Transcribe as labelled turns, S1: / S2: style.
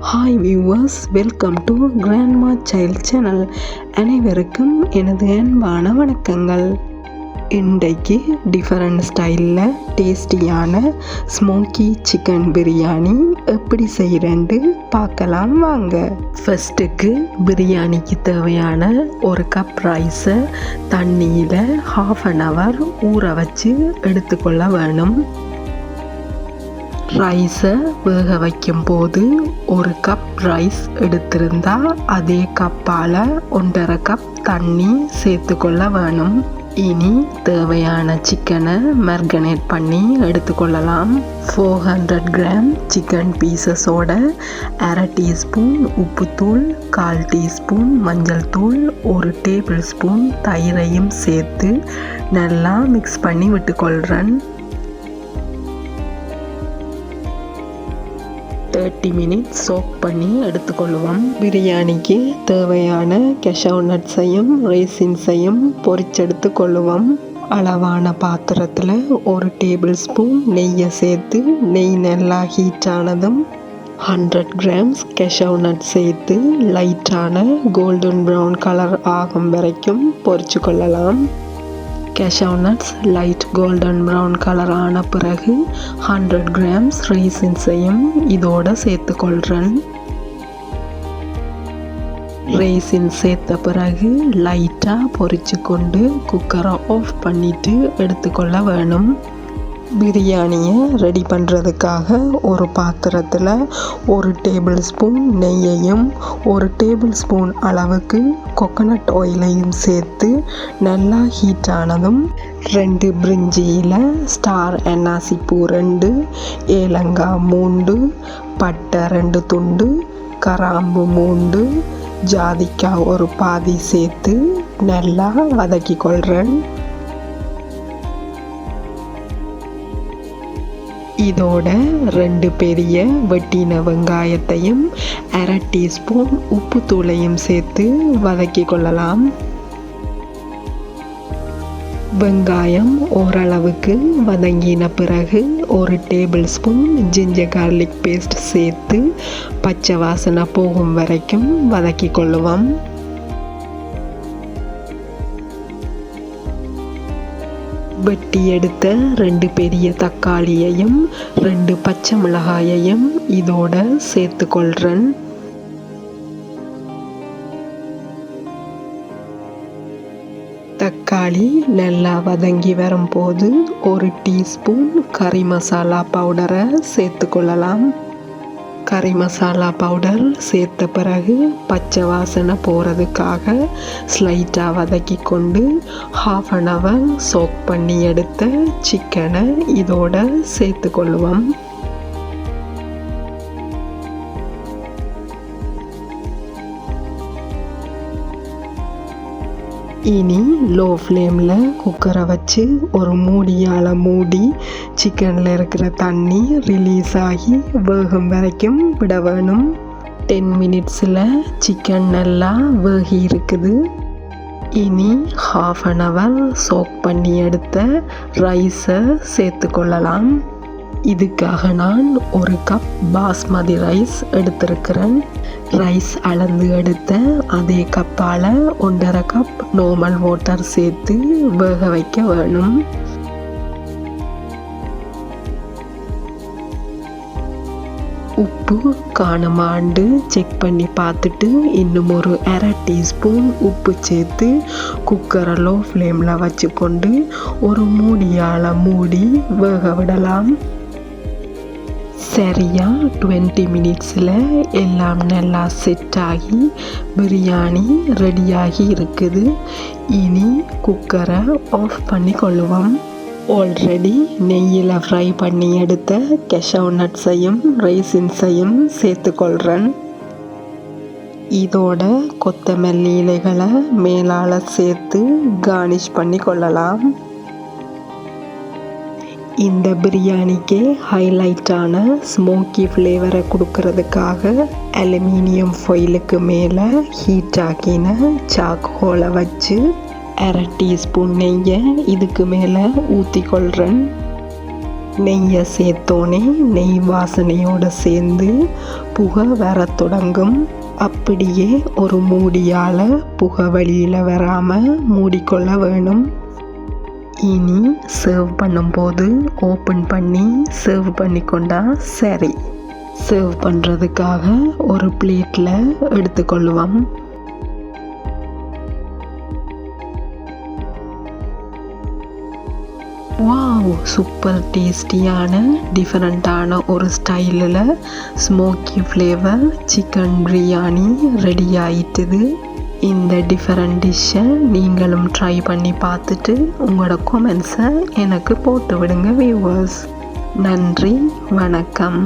S1: Hi viewers, welcome to grandma child channel. அனைவருக்கும் எனது அன்பான வணக்கங்கள். இன்றைக்கு டிஃபரெண்ட் ஸ்டைலில் டேஸ்டியான ஸ்மோக்கி சிக்கன் பிரியாணி எப்படி செய்கிறேன்ட்டு பார்க்கலாம் வாங்க. ஃபஸ்ட்டுக்கு பிரியாணிக்கு தேவையான ஒரு கப் ரைஸை தண்ணியில் 1/2 hour ஊற வச்சு எடுத்துக்கொள்ள வேணும். ரைஸை வேக வைக்கும் போது ஒரு கப் ரைஸ் எடுத்திருந்தா அதே கப்பால் 1.5 கப் தண்ணி சேர்த்துக்கொள்ள வேணும். இனி தேவையான சிக்கனை மேரினேட் பண்ணி எடுத்துக்கொள்ளலாம். 400 கிராம் சிக்கன் பீசஸோட 1/2 டீஸ்பூன் உப்புத்தூள், 1/4 டீஸ்பூன் மஞ்சள் தூள், 1 டேபிள் ஸ்பூன் தயிரையும் சேர்த்து நல்லா மிக்ஸ் பண்ணி விட்டுக்கொள்கிறேன். 30 minutes சோக் பண்ணி எடுத்துக்கொள்வோம். பிரியாணிக்கு தேவையான கேஷ்யூ நட்ஸையும் ரேசின்ஸையும் பொரிச்செடுத்து கொள்ளுவோம். அளவான பாத்திரத்தில் 1 டேபிள் ஸ்பூன் நெய்யை சேர்த்து நெய் நல்லா ஹீட் ஆனதும் 100 கிராம்ஸ் கேஷ்யூ நட் சேர்த்து லைட்டான கோல்டன் ப்ரௌன் கலர் ஆகும் வரைக்கும் பொரிச்சு கொள்ளலாம். Cashew nuts light golden brown colour ஆன பிறகு 100 கிராம்ஸ் ரேசின்ஸையும் இதோட சேர்த்துக்கொள்கிறேன். ரேசின் சேர்த்த பிறகு லைட்டாக பொரிச்சு கொண்டு குக்கரை ஆஃப் பண்ணிவிட்டு எடுத்துக்கொள்ள வேணும். பிரியாணியை ரெடி பண்ணுறதுக்காக ஒரு பாத்திரத்தில் 1 டேபிள் ஸ்பூன் நெய்யையும் 1 டேபிள் ஸ்பூன் அளவுக்கு கோகோனட் ஆயிலையும் சேர்த்து நல்லா ஹீட் ஆனதும் 2 பிரிஞ்சி இலை, ஸ்டார் அன்னாசிப்பூ 2, ஏலங்காய் 3, பட்டை 2 துண்டு, கிராம்பு 3, ஜாதிக்காய் ஒரு பாதி சேர்த்து நல்லா வதக்கி கொள்கிறேன். இதோட 2 பெரிய வெட்டின வெங்காயத்தையும் 1/2 டீஸ்பூன் உப்பு தூளையும் சேர்த்து வதக்கி கொள்ளலாம். வெங்காயம் ஓரளவுக்கு வதங்கின பிறகு 1 tablespoon ginger garlic paste சேர்த்து பச்சை வாசனை போகும் வரைக்கும் வதக்கி கொள்ளுவோம். வெட்டி எடுத்த 2 பெரிய தக்காளியையும் 2 பச்சை மிளகாயையும் இதோட சேர்த்து கொள்கிறேன். தக்காளி நல்லா வதங்கி வரும்போது 1 டீஸ்பூன் கறி மசாலா பவுடரை சேர்த்து கொள்ளலாம். கறி மசாலா பவுடர் சேர்த்த பிறகு பச்சை வாசனை போகிறதுக்காக ஸ்லைட்டாக வதக்கி கொண்டு 1/2 hour சோக் பண்ணி எடுத்த சிக்கனை இதோட சேர்த்து கொள்ளுவோம். இனி லோ ஃப்ளேமில் குக்கரை வச்சு ஒரு மூடியால் மூடி சிக்கனில் இருக்கிற தண்ணி ரிலீஸ் ஆகி வேகும் வரைக்கும் விட வேணும். 10 minutesல சிக்கன் நல்லா வேகி இருக்குது. இனி 1/2 hour சோக் பண்ணி எடுத்த ரைஸை சேர்த்து கொள்ளலாம். இதுக்காக நான் 1 கப் பாஸ்மதி ரைஸ் எடுத்திருக்கிறேன். ரைஸ் அளந்து எடுத்த அதே கப்பால் 1.5 கப் நார்மல் வாட்டர் சேர்த்து வேக வைக்க வேணும். உப்பு காணுமாண்டு செக் பண்ணி பார்த்துட்டு இன்னும் ஒரு 1/2 டீஸ்பூன் உப்பு சேர்த்து குக்கரை லோ ஃப்ளேமில் வச்சு கொண்டு ஒரு மூடியால் மூடி வேக விடலாம். சரியா 20 minutesல எல்லாம் நல்லா செட் ஆகி பிரியாணி ரெடியாகி இருக்குது. இனி குக்கரை ஆஃப் பண்ணி கொள்ளுவோம். ஆல்ரெடி நெய்யில் ஃப்ரை பண்ணி எடுத்த கேஷ்யூ நட்ஸையும் ரேசின்ஸையும் சேர்த்து கொள்கிறேன். இதோட கொத்தமல்லி இலைகளை மேலால் சேர்த்து கார்னிஷ் பண்ணி கொள்ளலாம். இந்த பிரியாணிக்கு ஹைலைட்டான ஸ்மோக்கி ஃப்ளேவரை கொடுக்கறதுக்காக அலுமினியம் ஃபாயிலுக்கு மேலே ஹீட் ஆக்கின சாக்கோலை வச்சு 1/2 டீஸ்பூன் நெய்யை இதுக்கு மேலே ஊற்றி கொள்கிறேன். நெய்யை சேர்த்தோன்னே நெய் வாசனையோடு சேர்ந்து புகை வர தொடங்கும். அப்படியே ஒரு மூடியால் புகை வெளியில் வராமல் மூடிக்கொள்ள வேணும். இனி சர்வ் பண்ணும்போது ஓப்பன் பண்ணி சர்வ் பண்ணிக்கொண்டா சரி. சர்வ் பண்ணுறதுக்காக ஒரு பிளேட்டில் எடுத்துக்கொள்ளுவோம். வாவ், சூப்பர் டேஸ்டியான டிஃப்ரெண்ட்டான ஒரு ஸ்டைலில் smoky flavour chicken biryani ready ஆயிட்டுது. இந்த டிஃப்ரெண்ட் டிஷ்ஷை நீங்களும் ட்ரை பண்ணி பார்த்துட்டு உங்களோட கமெண்ட்ஸை எனக்கு போட்டு விடுங்க வியூவர்ஸ். நன்றி, வணக்கம்.